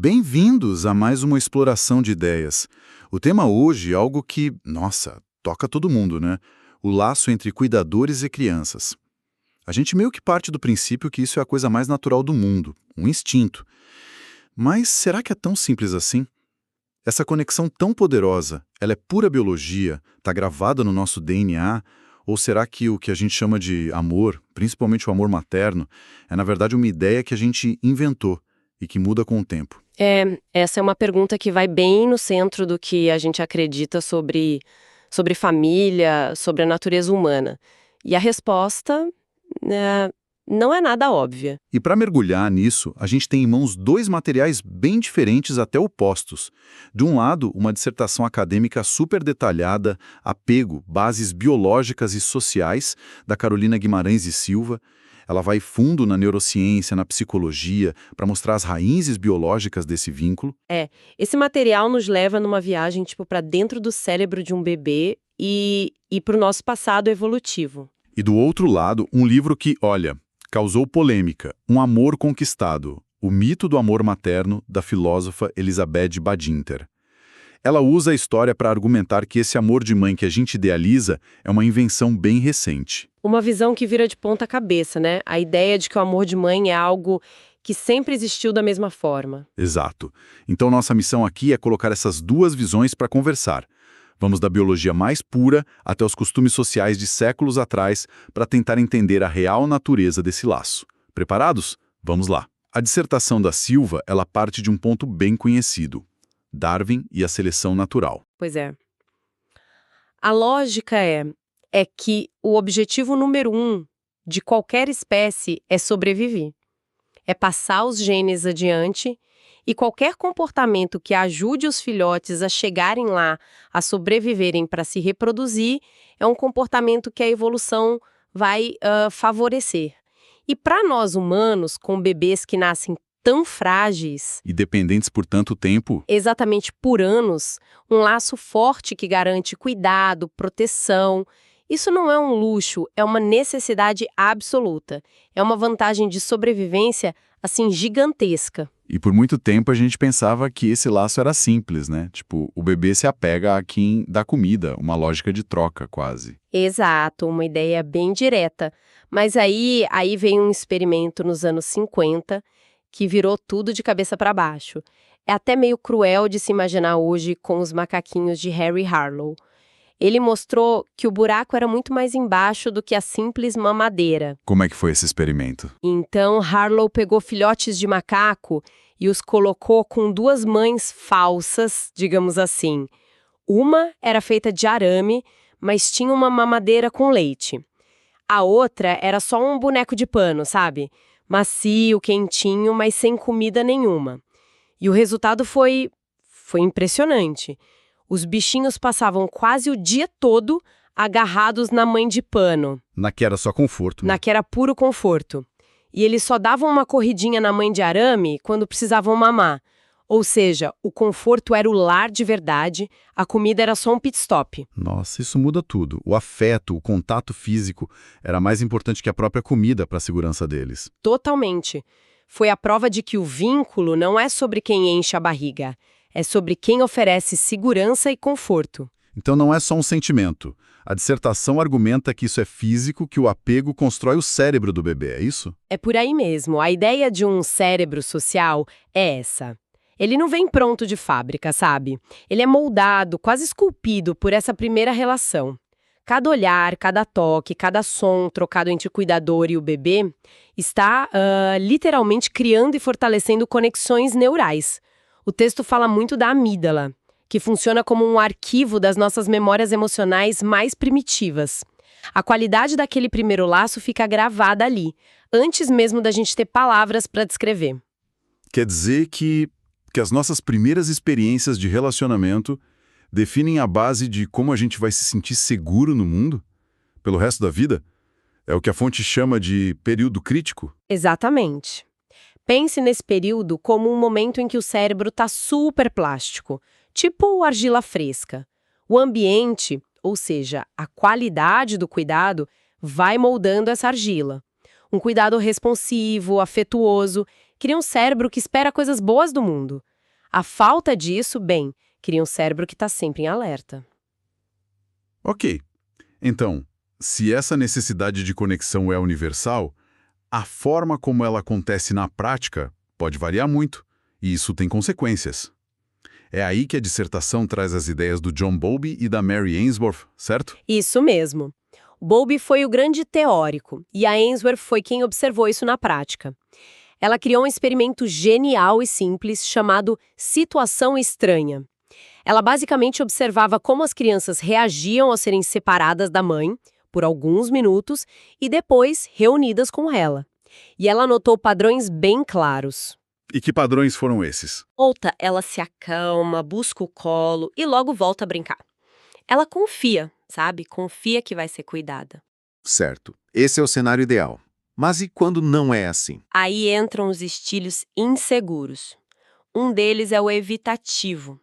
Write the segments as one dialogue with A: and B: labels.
A: Bem-vindos a mais uma exploração de ideias. O tema hoje é algo que, nossa, toca todo mundo, né? O laço entre cuidadores e crianças. A gente meio que parte do princípio que isso é a coisa mais natural do mundo, um instinto. Mas será que é tão simples assim? Essa conexão tão poderosa, ela é pura biologia, está gravada no nosso DNA? Ou será que o que a gente chama de amor, principalmente o amor materno, é na verdade uma ideia que a gente inventou e que muda com o tempo?
B: Essa é uma pergunta que vai bem no centro do que a gente acredita sobre família, sobre a natureza humana. E a resposta, né, não é nada óbvia.
A: E para mergulhar nisso, a gente tem em mãos dois materiais bem diferentes, até opostos. De um lado, uma dissertação acadêmica super detalhada, Apego, Bases Biológicas e Sociais, da Carolina Guimarães e Silva. Ela vai fundo na neurociência, na psicologia, para mostrar as raízes biológicas desse vínculo.
B: Esse material nos leva numa viagem tipo para dentro do cérebro de um bebê e para o nosso passado evolutivo.
A: E do outro lado, um livro que, olha, causou polêmica, Um Amor Conquistado, o mito do amor materno, da filósofa Elizabeth Badinter. Ela usa a história para argumentar que esse amor de mãe que a gente idealiza é uma invenção bem recente.
B: Uma visão que vira de ponta cabeça, né? A ideia de que o amor de mãe é algo que sempre existiu da mesma forma.
A: Exato. Então nossa missão aqui é colocar essas duas visões para conversar. Vamos da biologia mais pura até os costumes sociais de séculos atrás para tentar entender a real natureza desse laço. Preparados? Vamos lá. A dissertação da Silva, ela parte de um ponto bem conhecido: Darwin e a seleção natural.
B: Pois é. A lógica é que o objetivo número 1 de qualquer espécie é sobreviver. É passar os genes adiante e qualquer comportamento que ajude os filhotes a chegarem lá, a sobreviverem para se reproduzir, é um comportamento que a evolução vai favorecer. E para nós humanos, com bebês que nascem tão frágeis,
A: E dependentes por tanto tempo,
B: exatamente por anos, um laço forte que garante cuidado, proteção. Isso não é um luxo, é uma necessidade absoluta. É uma vantagem de sobrevivência, assim, gigantesca.
A: e por muito tempo a gente pensava que esse laço era simples, né? Tipo, o bebê se apega a quem dá comida, uma lógica de troca quase.
B: Exato, uma ideia bem direta. Mas aí vem um experimento nos anos 50 que virou tudo de cabeça para baixo. É até meio cruel de se imaginar hoje com os macaquinhos de Harry Harlow. Ele mostrou que o buraco era muito mais embaixo do que a simples mamadeira.
A: Como é que foi esse experimento?
B: Então, Harlow pegou filhotes de macaco e os colocou com duas mães falsas, digamos assim. Uma era feita de arame, mas tinha uma mamadeira com leite. A outra era só um boneco de pano, sabe? Macio, quentinho, mas sem comida nenhuma. E o resultado foi impressionante. Os bichinhos passavam quase o dia todo agarrados na mãe de pano,
A: Na que era só conforto, né?
B: na que era puro conforto. E eles só davam uma corridinha na mãe de arame quando precisavam mamar. Ou seja, o conforto era o lar de verdade, a comida era só um pit stop.
A: Nossa, isso muda tudo. O afeto, o contato físico era mais importante que a própria comida para a segurança deles.
B: Totalmente. Foi a prova de que o vínculo não é sobre quem enche a barriga, é sobre quem oferece segurança e conforto.
A: Então não é só um sentimento. A dissertação argumenta que isso é físico, que o apego constrói o cérebro do bebê, é isso?
B: É por aí mesmo. A ideia de um cérebro social é essa. Ele não vem pronto de fábrica, sabe? Ele é moldado, quase esculpido por essa primeira relação. Cada olhar, cada toque, cada som trocado entre o cuidador e o bebê está literalmente criando e fortalecendo conexões neurais. O texto fala muito da amígdala, que funciona como um arquivo das nossas memórias emocionais mais primitivas. A qualidade daquele primeiro laço fica gravada ali, antes mesmo da gente ter palavras para descrever.
A: Quer dizer que as nossas primeiras experiências de relacionamento definem a base de como a gente vai se sentir seguro no mundo? Pelo resto da vida? É o que a fonte chama de período crítico?
B: Exatamente. Pense nesse período como um momento em que o cérebro está super plástico, tipo argila fresca. O ambiente, ou seja, a qualidade do cuidado, vai moldando essa argila. Um cuidado responsivo, afetuoso, cria um cérebro que espera coisas boas do mundo. A falta disso, bem, cria um cérebro que está sempre em alerta.
A: Ok. Então, se essa necessidade de conexão é universal, a forma como ela acontece na prática pode variar muito, e isso tem consequências. É aí que a dissertação traz as ideias do John Bowlby e da Mary Ainsworth, certo?
B: Isso mesmo. Bowlby foi o grande teórico e a Ainsworth foi quem observou isso na prática. Ela criou um experimento genial e simples chamado situação estranha. Ela basicamente observava como as crianças reagiam ao serem separadas da mãe por alguns minutos e depois reunidas com ela. E ela notou padrões bem claros.
A: E que padrões foram esses?
B: Volta, ela se acalma, busca o colo e logo volta a brincar. Ela confia, sabe? Confia que vai ser cuidada.
C: Certo. Esse é o cenário ideal. Mas e quando não é assim?
B: Aí entram os estímulos inseguros. Um deles é o evitativo.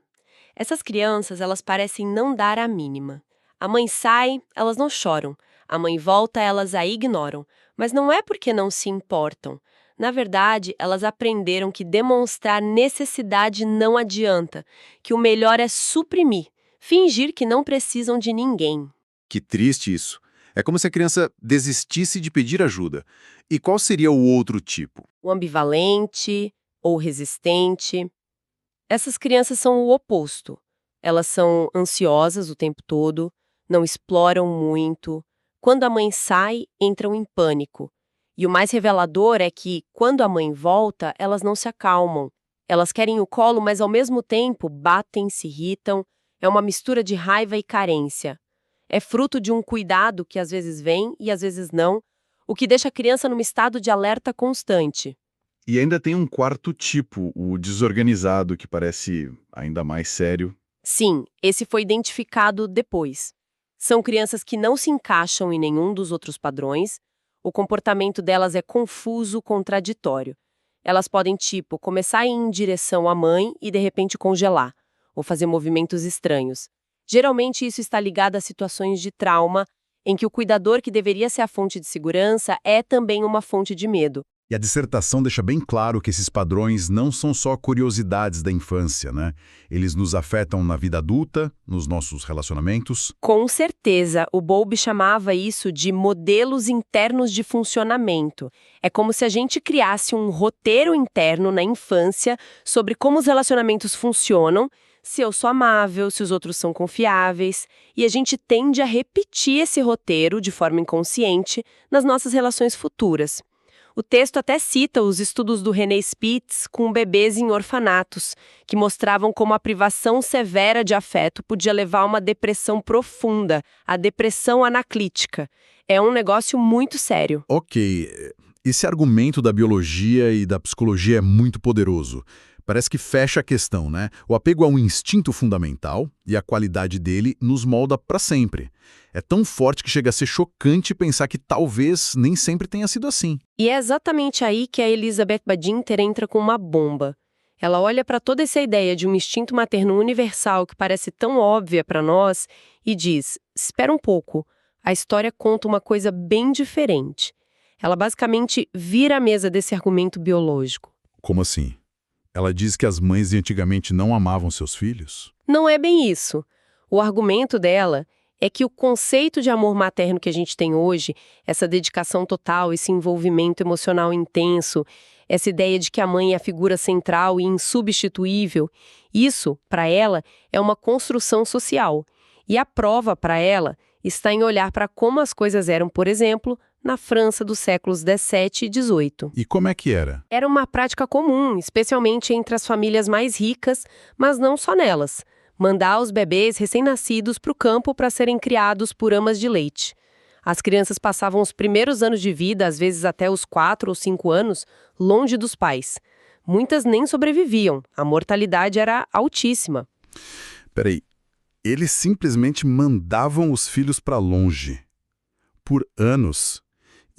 B: Essas crianças, elas parecem não dar a mínima. A mãe sai, elas não choram. A mãe volta, elas a ignoram. Mas não é porque não se importam. Na verdade, elas aprenderam que demonstrar necessidade não adianta, que o melhor é suprimir, fingir que não precisam de ninguém.
C: Que triste isso. É como se a criança desistisse de pedir ajuda. E qual seria o outro tipo?
B: O ambivalente ou resistente. Essas crianças são o oposto. Elas são ansiosas o tempo todo, não exploram muito. Quando a mãe sai, entram em pânico. E o mais revelador é que, quando a mãe volta, elas não se acalmam. Elas querem o colo, mas ao mesmo tempo batem, se irritam. É uma mistura de raiva e carência. É fruto de um cuidado que às vezes vem e às vezes não, o que deixa a criança num estado de alerta constante.
A: E ainda tem um quarto tipo, o desorganizado, que parece ainda mais sério.
B: Sim, esse foi identificado depois. São crianças que não se encaixam em nenhum dos outros padrões. O comportamento delas é confuso, contraditório. Elas podem, começar a ir em direção à mãe e de repente congelar, ou fazer movimentos estranhos. Geralmente isso está ligado a situações de trauma, em que o cuidador que deveria ser a fonte de segurança é também uma fonte de medo.
A: E a dissertação deixa bem claro que esses padrões não são só curiosidades da infância, né? Eles nos afetam na vida adulta, nos nossos relacionamentos.
B: Com certeza, o Bowlby chamava isso de modelos internos de funcionamento. É como se a gente criasse um roteiro interno na infância sobre como os relacionamentos funcionam, se eu sou amável, se os outros são confiáveis, e a gente tende a repetir esse roteiro de forma inconsciente nas nossas relações futuras. O texto até cita os estudos do René Spitz com bebês em orfanatos, que mostravam como a privação severa de afeto podia levar a uma depressão profunda, a depressão anaclítica. É um negócio muito sério.
A: Ok, esse argumento da biologia e da psicologia é muito poderoso. Parece que fecha a questão, né? O apego é um instinto fundamental e a qualidade dele nos molda para sempre. É tão forte que chega a ser chocante pensar que talvez nem sempre tenha sido assim.
B: E é exatamente aí que a Elizabeth Badinter entra com uma bomba. Ela olha para toda essa ideia de um instinto materno universal que parece tão óbvia para nós e diz: espera um pouco, a história conta uma coisa bem diferente. Ela basicamente vira a mesa desse argumento biológico.
A: Como assim? Ela diz que as mães de antigamente não amavam seus filhos?
B: Não é bem isso. O argumento dela é que o conceito de amor materno que a gente tem hoje, essa dedicação total, esse envolvimento emocional intenso, essa ideia de que a mãe é a figura central e insubstituível, isso, para ela, é uma construção social. E a prova, para ela, está em olhar para como as coisas eram, por exemplo, na França dos séculos XVII e XVIII.
A: E como é que era?
B: Era uma prática comum, especialmente entre as famílias mais ricas, mas não só nelas. Mandar os bebês recém-nascidos para o campo para serem criados por amas de leite. As crianças passavam os primeiros anos de vida, às vezes até os 4 ou 5 anos, longe dos pais. Muitas nem sobreviviam, a mortalidade era altíssima.
A: Peraí, eles simplesmente mandavam os filhos para longe. Por anos.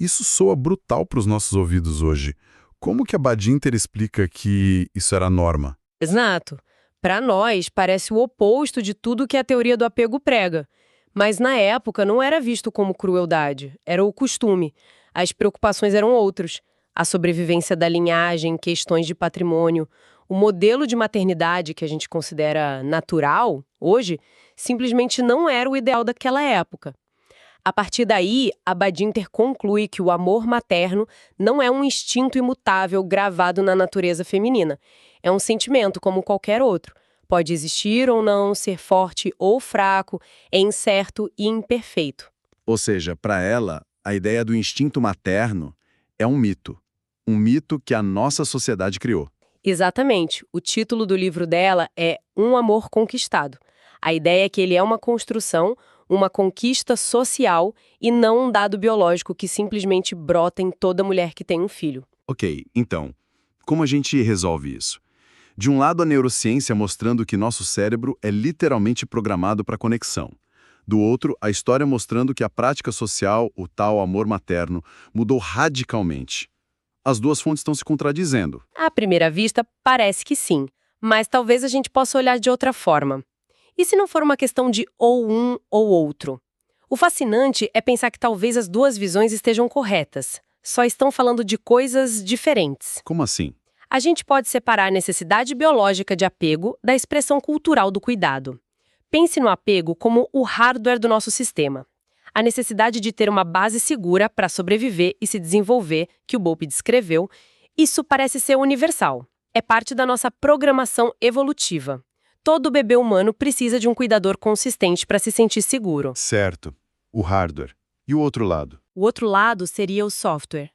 A: Isso soa brutal para os nossos ouvidos hoje. Como que a Badinter explica que isso era a norma?
B: Exato. Para nós, parece o oposto de tudo que a teoria do apego prega. Mas na época não era visto como crueldade, era o costume. As preocupações eram outras. A sobrevivência da linhagem, questões de patrimônio. O modelo de maternidade que a gente considera natural, hoje, simplesmente não era o ideal daquela época. A partir daí, a Badinter conclui que o amor materno não é um instinto imutável gravado na natureza feminina. É um sentimento como qualquer outro. Pode existir ou não, ser forte ou fraco, é incerto e imperfeito.
C: Ou seja, para ela, a ideia do instinto materno é um mito. Um mito que a nossa sociedade criou.
B: Exatamente. O título do livro dela é Um Amor Conquistado. A ideia é que ele é uma construção, uma conquista social e não um dado biológico que simplesmente brota em toda mulher que tem um filho.
C: Ok, então, como a gente resolve isso? De um lado, a neurociência mostrando que nosso cérebro é literalmente programado para conexão. Do outro, a história mostrando que a prática social, o tal amor materno, mudou radicalmente. As duas fontes estão se contradizendo.
B: À primeira vista, parece que sim, mas talvez a gente possa olhar de outra forma. E se não for uma questão de ou um ou outro? O fascinante é pensar que talvez as duas visões estejam corretas, só estão falando de coisas diferentes.
C: Como assim?
B: A gente pode separar a necessidade biológica de apego da expressão cultural do cuidado. Pense no apego como o hardware do nosso sistema. A necessidade de ter uma base segura para sobreviver e se desenvolver, que o Bowlby descreveu, isso parece ser universal. É parte da nossa programação evolutiva. Todo bebê humano precisa de um cuidador consistente para se sentir seguro.
C: Certo. O hardware. E o outro lado?
B: O outro lado seria o software.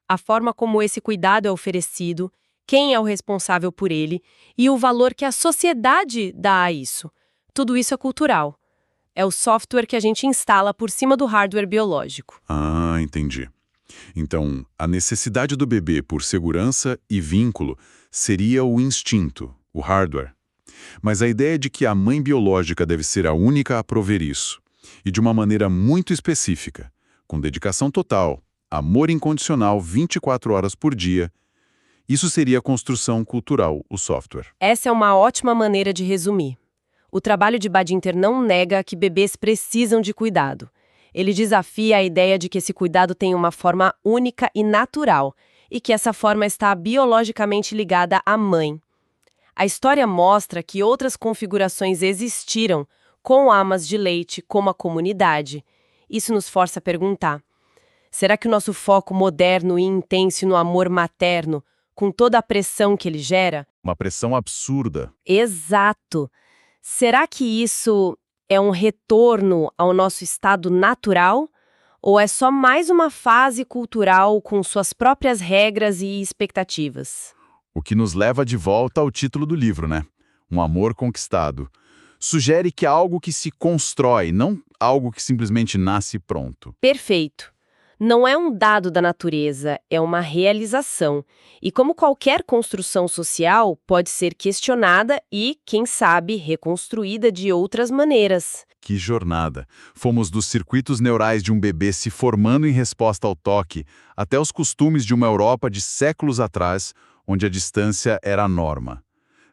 B: A forma como esse cuidado é oferecido, quem é o responsável por ele e o valor que a sociedade dá a isso. Tudo isso é cultural. É o software que a gente instala por cima do hardware biológico.
A: Ah, entendi. Então, a necessidade do bebê por segurança e vínculo seria o instinto, o hardware. Mas a ideia de que a mãe biológica deve ser a única a prover isso, e de uma maneira muito específica, com dedicação total, amor incondicional 24 horas por dia, isso seria a construção cultural, o software.
B: Essa é uma ótima maneira de resumir. O trabalho de Badinter não nega que bebês precisam de cuidado. Ele desafia a ideia de que esse cuidado tem uma forma única e natural, e que essa forma está biologicamente ligada à mãe. A história mostra que outras configurações existiram, com amas de leite, como a comunidade. Isso nos força a perguntar: será que o nosso foco moderno e intenso no amor materno, com toda a pressão que ele gera?
A: Uma pressão absurda.
B: Exato! Será que isso é um retorno ao nosso estado natural? Ou é só mais uma fase cultural com suas próprias regras e expectativas?
A: O que nos leva de volta ao título do livro, né? Um amor conquistado. Sugere que é algo que se constrói, não algo que simplesmente nasce pronto.
B: Perfeito. Não é um dado da natureza, é uma realização. E como qualquer construção social, pode ser questionada e, quem sabe, reconstruída de outras maneiras.
A: Que jornada! Fomos dos circuitos neurais de um bebê se formando em resposta ao toque, até os costumes de uma Europa de séculos atrás, onde a distância era a norma.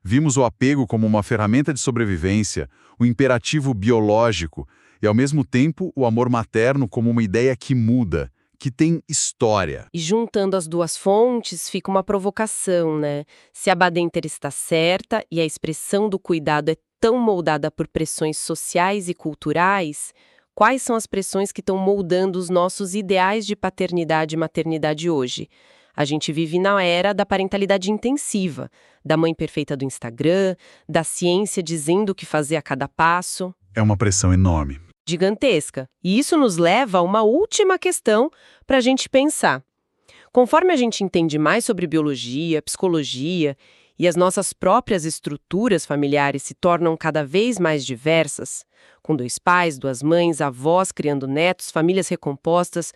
A: Vimos o apego como uma ferramenta de sobrevivência, o imperativo biológico, e ao mesmo tempo o amor materno como uma ideia que muda, que tem história.
B: E juntando as duas fontes, fica uma provocação, né? Se a Badinter está certa e a expressão do cuidado é tão moldada por pressões sociais e culturais, quais são as pressões que estão moldando os nossos ideais de paternidade e maternidade hoje? A gente vive na era da parentalidade intensiva, da mãe perfeita do Instagram, da ciência dizendo o que fazer a cada passo.
A: É uma pressão enorme.
B: Gigantesca. E isso nos leva a uma última questão para a gente pensar. Conforme a gente entende mais sobre biologia, psicologia e as nossas próprias estruturas familiares se tornam cada vez mais diversas, com 2 pais, 2 mães, avós criando netos, famílias recompostas,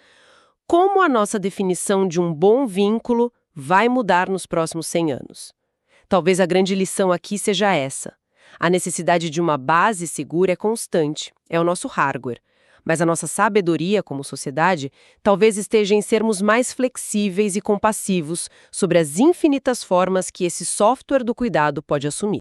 B: como a nossa definição de um bom vínculo vai mudar nos próximos 100 anos? Talvez a grande lição aqui seja essa. A necessidade de uma base segura é constante, é o nosso hardware. Mas a nossa sabedoria como sociedade talvez esteja em sermos mais flexíveis e compassivos sobre as infinitas formas que esse software do cuidado pode assumir.